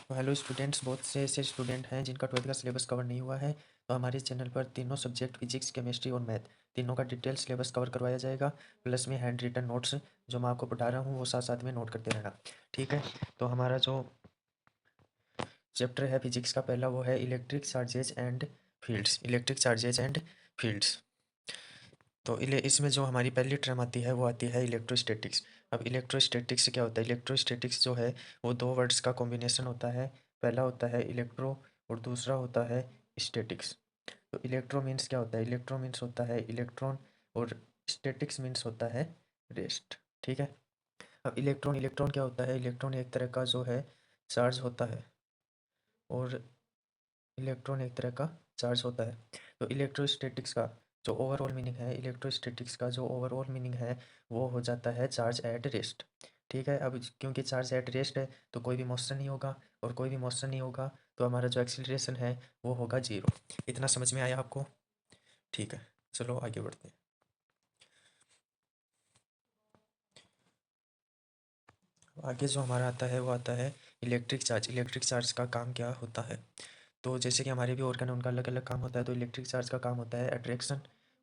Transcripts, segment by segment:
तो hello students, बहुत से ऐसे स्टूडेंट हैं जिनका 12th का सिलेबस कवर नहीं हुआ है। तो हमारे चैनल पर तीनों सब्जेक्ट फिजिक्स, केमिस्ट्री और मैथ तीनों का डिटेल सिलेबस कवर करवाया जाएगा। प्लस में हैंड रिटन नोट्स जो मैं आपको पढ़ा रहा हूँ वो साथ साथ में नोट करते रहना, ठीक है। तो हमारा जो चैप्टर है फिजिक्स का पहला वो है electric charges and fields. Electric charges and fields. तो इसमें जो हमारी पहली टर्म आती है वो आती है इलेक्ट्रोस्टैटिक्स। अब इलेक्ट्रोस्टैटिक्स क्या होता है? इलेक्ट्रोस्टैटिक्स जो है वो दो वर्ड्स का कॉम्बिनेशन होता है। पहला होता है इलेक्ट्रो और दूसरा होता है स्टैटिक्स। तो इलेक्ट्रो मीन्स क्या होता है? इलेक्ट्रो मीन्स होता है इलेक्ट्रॉन और स्टैटिक्स मीन्स होता है रेस्ट, ठीक है। अब इलेक्ट्रॉन इलेक्ट्रॉन क्या होता है? इलेक्ट्रॉन एक तरह का जो है चार्ज होता है, और इलेक्ट्रॉन एक तरह का चार्ज होता है। तो इलेक्ट्रोस्टैटिक्स का जो ओवरऑल मीनिंग है, इलेक्ट्रोस्टैटिक्स का जो ओवरऑल मीनिंग है वो हो जाता है चार्ज एट रेस्ट, ठीक है। अब क्योंकि चार्ज एट रेस्ट है तो कोई भी मोशन नहीं होगा, और कोई भी मोशन नहीं होगा तो हमारा जो एक्सीलरेशन है वो होगा जीरो। इतना समझ में आया आपको? ठीक है, चलो आगे बढ़ते हैं। आगे जो हमारा आता है वो आता है इलेक्ट्रिक चार्ज। इलेक्ट्रिक चार्ज का काम क्या होता है? तो जैसे कि हमारे भी ऑर्गन है, उनका अलग अलग काम होता है। तो इलेक्ट्रिक चार्ज का काम होता है अट्रैक्शन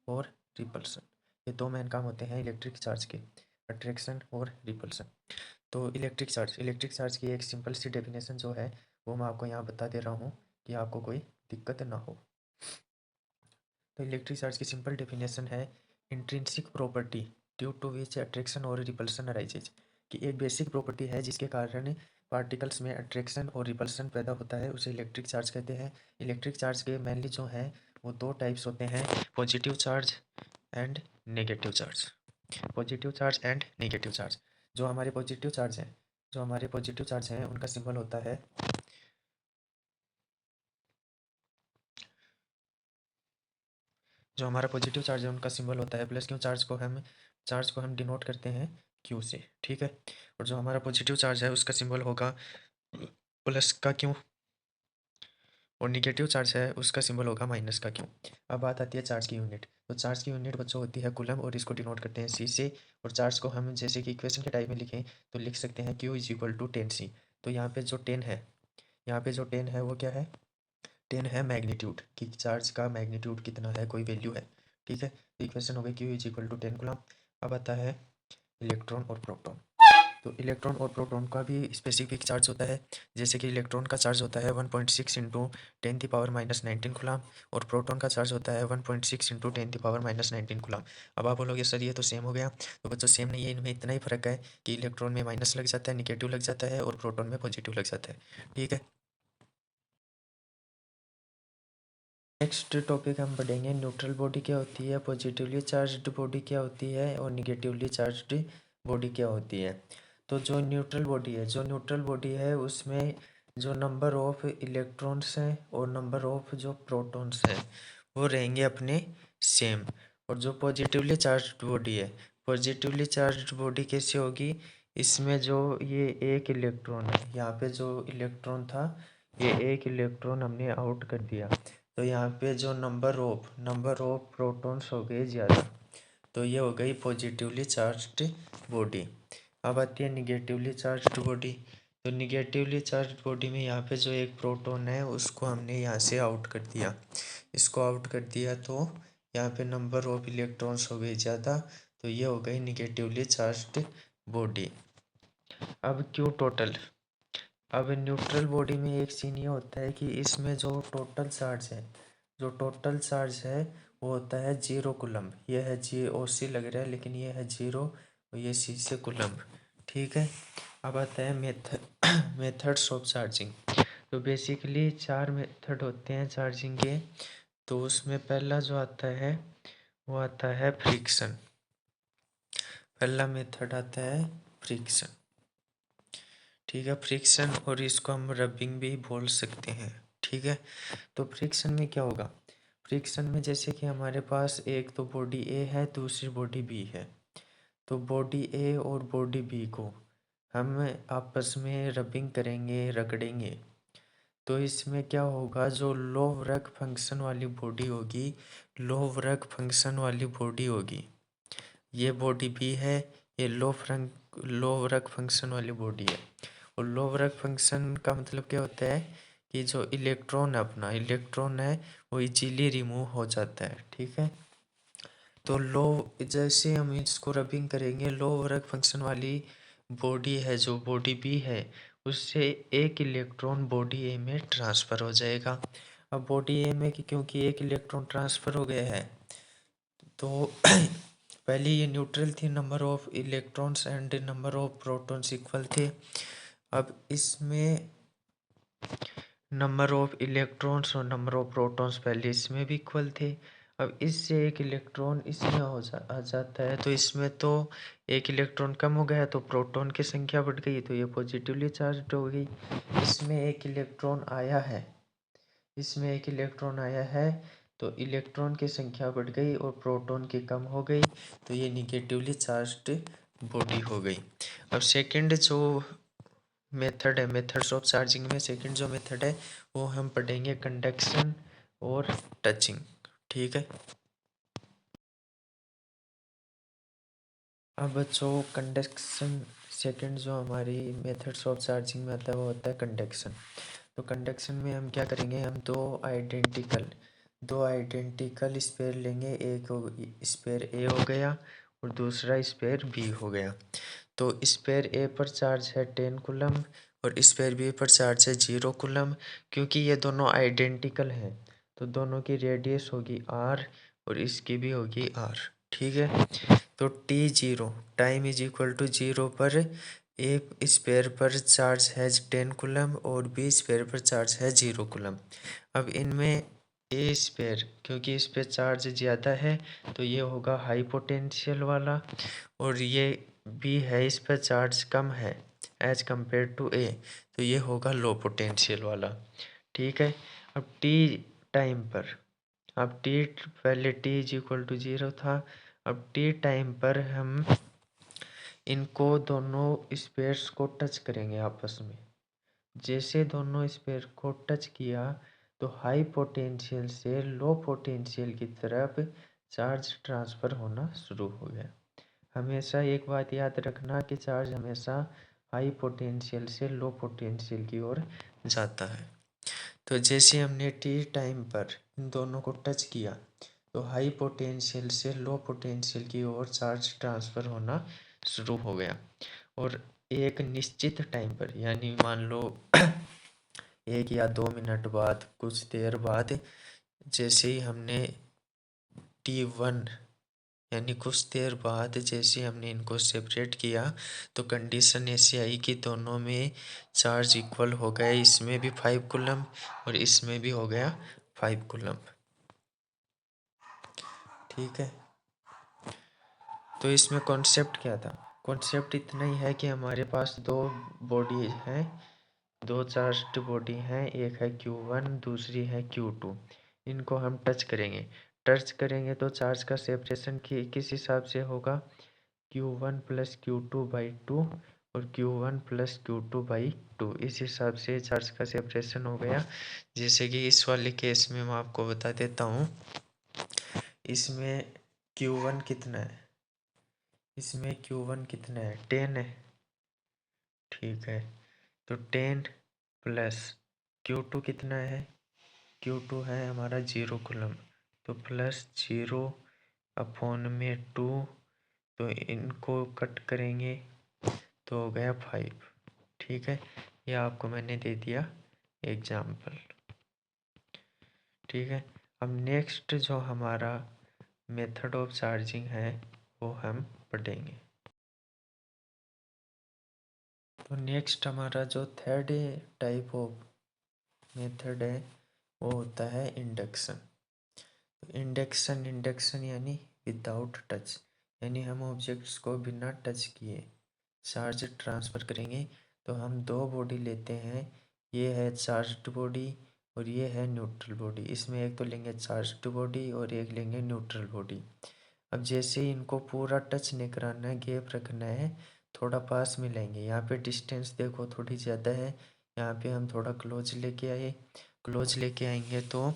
और रिपल्सन। ये दो मेन काम होते हैं इलेक्ट्रिक चार्ज के, अट्रैक्शन और रिपल्सन। तो इलेक्ट्रिक चार्ज की एक सिंपल सी डेफिनेशन जो है वो मैं आपको यहाँ बता दे रहा हूँ कि आपको कोई दिक्कत ना हो। तो इलेक्ट्रिक चार्ज की सिंपल डेफिनेशन है intrinsic property due to which attraction और रिपल्सन अराइजेज। कि एक बेसिक प्रॉपर्टी है जिसके कारण पार्टिकल्स में अट्रैक्शन और रिपल्सन पैदा होता है, उसे इलेक्ट्रिक चार्ज कहते हैं। इलेक्ट्रिक चार्ज के मेनली जो हैं वो दो टाइप्स होते हैं, positive charge and negative charge. Positive charge and negative charge. जो हमारे पॉजिटिव चार्ज हैं उनका सिंबल होता है, जो हमारा पॉजिटिव चार्ज है उनका सिंबल होता है प्लस क्यू। चार्ज को हम डिनोट करते हैं क्यू से, ठीक है। और जो हमारा पॉजिटिव चार्ज है उसका सिंबल होगा प्लस का क्यू, और निगेटिव चार्ज है उसका सिंबल होगा माइनस का क्यू। अब बात आती है चार्ज की यूनिट। तो चार्ज की यूनिट बच्चों होती है कूलम, और इसको डिनोट करते हैं सी से। और चार्ज को हम जैसे कि इक्वेशन के टाइप में लिखें तो लिख सकते हैं Q is equal to 10 C। तो यहाँ पे जो 10 है, यहाँ पे जो 10 है वो क्या है? 10 है मैग्नीट्यूड, कि चार्ज का मैग्नीट्यूड कितना है, कोई वैल्यू है, ठीक है। तो इक्वेशन हो गई Q is equal to 10 coulomb. अब आता है इलेक्ट्रॉन और प्रोटॉन। तो इलेक्ट्रॉन और प्रोटॉन का भी स्पेसिफिक चार्ज होता है। जैसे कि इलेक्ट्रॉन का चार्ज होता है 1.6 इंटू 10⁻⁻19 कूलम, और प्रोटॉन का चार्ज होता है 1.6 इंटू 10⁻⁻19 कूलम। अब आप बोलोगे सर ये तो सेम हो गया। तो बच्चों सेम नहीं है, इनमें इतना ही फर्क है कि इलेक्ट्रॉन में माइनस लग जाता है, निगेटिव लग जाता है, और प्रोटॉन में पॉजिटिव लग जाता है, ठीक है। नेक्स्ट टॉपिक हम पढ़ेंगे न्यूट्रल बॉडी क्या होती है, पॉजिटिवली चार्ज्ड बॉडी क्या होती है, और निगेटिवली चार्ज्ड बॉडी क्या होती है। तो जो न्यूट्रल बॉडी है उसमें जो नंबर ऑफ इलेक्ट्रॉन्स हैं और नंबर ऑफ जो प्रोटॉन्स हैं वो रहेंगे अपने सेम। और जो पॉजिटिवली चार्ज्ड बॉडी कैसे होगी? इसमें जो ये एक इलेक्ट्रॉन है, यहाँ पे जो इलेक्ट्रॉन था ये एक इलेक्ट्रॉन हमने आउट कर दिया, तो यहाँ पे जो नंबर ऑफ प्रोटॉन्स हो गए ज़्यादा। तो ये हो गई पॉजिटिवली चार्ज्ड बॉडी। अब आती है निगेटिवली चार्ज्ड बॉडी। तो निगेटिवली चार्ज्ड बॉडी में यहाँ पे जो एक प्रोटॉन है उसको हमने यहाँ से आउट कर दिया, इसको आउट कर दिया, तो यहाँ पे नंबर ऑफ इलेक्ट्रॉन्स हो गए ज़्यादा। तो ये हो गई निगेटिवली चार्ज्ड बॉडी। अब क्यू टोटल। अब न्यूट्रल बॉडी में एक सीन ये होता है कि इसमें जो टोटल चार्ज है वो होता है 0 कूलम्ब। ये है जी लग रहा है लेकिन ये है 0, और ये सी से कूलम्ब, ठीक है। अब आता है मेथड्स ऑफ चार्जिंग। तो बेसिकली 4 मेथड होते हैं चार्जिंग के। तो उसमें पहला जो आता है वो आता है फ्रिक्शन। पहला मेथड आता है फ्रिक्शन, ठीक है, फ्रिक्शन, और इसको हम रबिंग भी बोल सकते हैं, ठीक है। तो फ्रिक्शन में क्या होगा? फ्रिक्शन में जैसे कि हमारे पास एक तो बॉडी ए है, दूसरी बॉडी बी है। तो बॉडी ए और बॉडी बी को हम आपस में रबिंग करेंगे, रगड़ेंगे। तो इसमें क्या होगा? जो लो वर्क फंक्शन वाली बॉडी होगी, ये बॉडी बी है, ये लो वर्क फंक्शन वाली बॉडी है। और लो वर्क फंक्शन का मतलब क्या होता है कि जो इलेक्ट्रॉन अपना इलेक्ट्रॉन है वो इजीली रिमूव हो जाता है। ठीक है, तो लो जैसे हम इसको रबिंग करेंगे, लो वर्क फंक्शन वाली बॉडी है जो बॉडी बी है उससे एक इलेक्ट्रॉन बॉडी ए में ट्रांसफ़र हो जाएगा। अब बॉडी ए में क्योंकि एक इलेक्ट्रॉन ट्रांसफ़र हो गया है तो पहले ये न्यूट्रल थी, number of electrons and number of protons equal थे। अब इसमें नंबर ऑफ इलेक्ट्रॉन्स और नंबर ऑफ प्रोटॉन्स पहले इसमें भी इक्वल थे। अब इससे एक इलेक्ट्रॉन इसमें आ जाता है तो इसमें तो एक इलेक्ट्रॉन कम हो गया तो प्रोटॉन की संख्या बढ़ गई तो ये पॉजिटिवली चार्ज हो गई। इसमें एक इलेक्ट्रॉन आया है, इसमें एक इलेक्ट्रॉन आया है तो इलेक्ट्रॉन की संख्या बढ़ गई और प्रोटॉन की कम हो गई तो ये निगेटिवली चार्ज्ड बॉडी हो गई। अब सेकंड जो मेथड है, मेथड्स ऑफ चार्जिंग में सेकंड जो मेथड है वो हम पढ़ेंगे कंडक्शन और टचिंग। ठीक है, अब बच्चों कंडक्शन सेकंड जो हमारी मेथड्स ऑफ चार्जिंग में आता है वो होता है कंडक्शन। तो कंडक्शन में हम क्या करेंगे, हम दो आइडेंटिकल स्पेयर लेंगे, एक स्पेयर ए हो गया और दूसरा स्पेयर बी हो गया। तो स्पेयर ए पर चार्ज है 10 कूलम और स्पेयर बी पर चार्ज है 0 कूलम। क्योंकि ये दोनों आइडेंटिकल हैं तो दोनों की रेडियस होगी आर और इसकी भी होगी आर। ठीक है, तो T0 time is equal to 0 पर ए स्पेयर पर चार्ज है 10 कूलम और बी स्पेयर पर चार्ज है 0 कूलम। अब इनमें ए स्पेयर क्योंकि इस पे चार्ज ज़्यादा है तो ये होगा हाई पोटेंशियल वाला और ये बी है इस पर चार्ज कम है एज कंपेयर टू ए तो ये होगा लो पोटेंशियल वाला। ठीक है, अब टी टाइम पर, अब टी पहले टी इज इक्वल टू 0 था, अब टी टाइम पर हम इनको दोनों स्पेयर्स को टच करेंगे आपस में। जैसे दोनों स्पेयर को टच किया तो हाई पोटेंशियल से लो पोटेंशियल की तरफ चार्ज ट्रांसफ़र होना शुरू हो गया। हमेशा एक बात याद रखना कि चार्ज हमेशा हाई पोटेंशियल से लो पोटेंशियल की ओर जाता है। तो जैसे हमने टी टाइम पर इन दोनों को टच किया तो हाई पोटेंशियल से लो पोटेंशियल की ओर चार्ज ट्रांसफ़र होना शुरू हो गया और एक निश्चित टाइम पर यानी मान लो 1 या 2 मिनट बाद कुछ देर बाद जैसे ही हमने T1 यानी कुछ देर बाद जैसे हमने इनको सेपरेट किया तो कंडीशन ऐसी आई कि दोनों में चार्ज इक्वल हो गया, इसमें भी 5 कूलम और इसमें भी हो गया 5 कूलम। ठीक है, तो इसमें कॉन्सेप्ट क्या था, कॉन्सेप्ट इतना ही है कि हमारे पास दो बॉडी हैं, दो चार्ज्ड बॉडी हैं, एक है Q1 दूसरी है Q2। इनको हम टच करेंगे तो चार्ज का सेपरेशन किस हिसाब से होगा, Q1 प्लस Q2/2 और Q1 प्लस Q2/2 इस हिसाब से चार्ज का सेपरेशन हो गया। जैसे कि इस वाले केस में मैं आपको बता देता हूँ, इसमें Q1 कितना है, इसमें Q1 कितना है 10 है। ठीक है, तो 10 प्लस Q2 कितना है, Q2 है हमारा 0 कूलम तो प्लस 0 अपॉन में 2 तो इनको कट करेंगे तो हो गया 5। ठीक है, यह आपको मैंने दे दिया एग्जाम्पल। ठीक है, अब नेक्स्ट जो हमारा मेथड ऑफ चार्जिंग है वो हम पढ़ेंगे। तो नेक्स्ट हमारा जो थर्ड टाइप ऑफ मेथड है वो होता है इंडक्शन। तो इंडक्शन यानी विदाउट टच, यानी हम ऑब्जेक्ट्स को बिना टच किए चार्ज ट्रांसफ़र करेंगे। तो हम दो बॉडी लेते हैं, ये है चार्ज्ड बॉडी और ये है न्यूट्रल बॉडी। इसमें एक तो लेंगे चार्ज्ड बॉडी और एक लेंगे न्यूट्रल बॉडी। अब जैसे ही इनको पूरा टच नहीं कराना है, गैप रखना है, थोड़ा पास में लेंगे। यहाँ पे डिस्टेंस देखो थोड़ी ज़्यादा है, यहाँ पे हम थोड़ा क्लोज लेके आए, क्लोज लेके आएंगे तो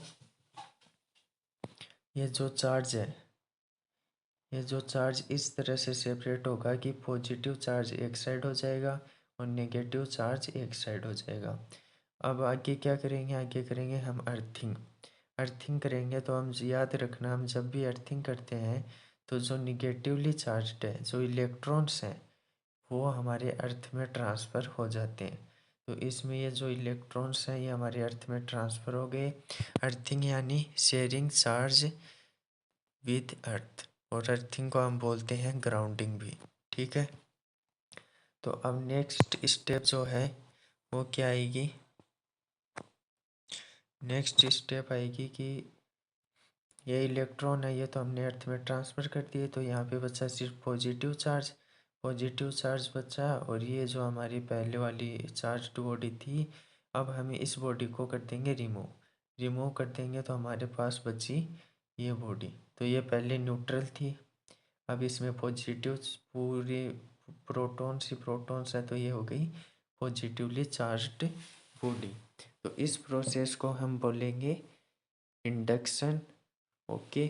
ये जो चार्ज है, ये जो चार्ज इस तरह से सेपरेट होगा कि पॉजिटिव चार्ज एक साइड हो जाएगा और नेगेटिव चार्ज एक साइड हो जाएगा। अब आगे क्या करेंगे, आगे करेंगे हम अर्थिंग। अर्थिंग करेंगे तो हम याद रखना, हम जब भी अर्थिंग करते हैं तो जो निगेटिवली चार्ज्ड है, जो इलेक्ट्रॉन्स हैं, वो हमारे अर्थ में ट्रांसफ़र हो जाते हैं। तो इसमें ये जो इलेक्ट्रॉन्स हैं ये हमारे अर्थ में ट्रांसफ़र हो गए। अर्थिंग यानी शेयरिंग चार्ज विद अर्थ, और अर्थिंग को हम बोलते हैं ग्राउंडिंग भी। ठीक है, तो अब नेक्स्ट स्टेप जो है वो क्या आएगी, नेक्स्ट स्टेप आएगी कि ये इलेक्ट्रॉन है, ये तो हमने अर्थ में ट्रांसफ़र कर दिए, तो यहाँ पे बचा सिर्फ पॉजिटिव चार्ज, पॉजिटिव चार्ज बचा। और ये जो हमारी पहले वाली चार्ज्ड बॉडी थी, अब हम इस बॉडी को कर देंगे रिमूव। रिमूव कर देंगे तो हमारे पास बची ये बॉडी। तो ये पहले न्यूट्रल थी, अब इसमें पॉजिटिव पूरे प्रोटॉन्स ही प्रोटॉन्स है, तो ये हो गई पॉजिटिवली चार्ज्ड बॉडी। तो इस प्रोसेस को हम बोलेंगे इंडक्शन। ओके,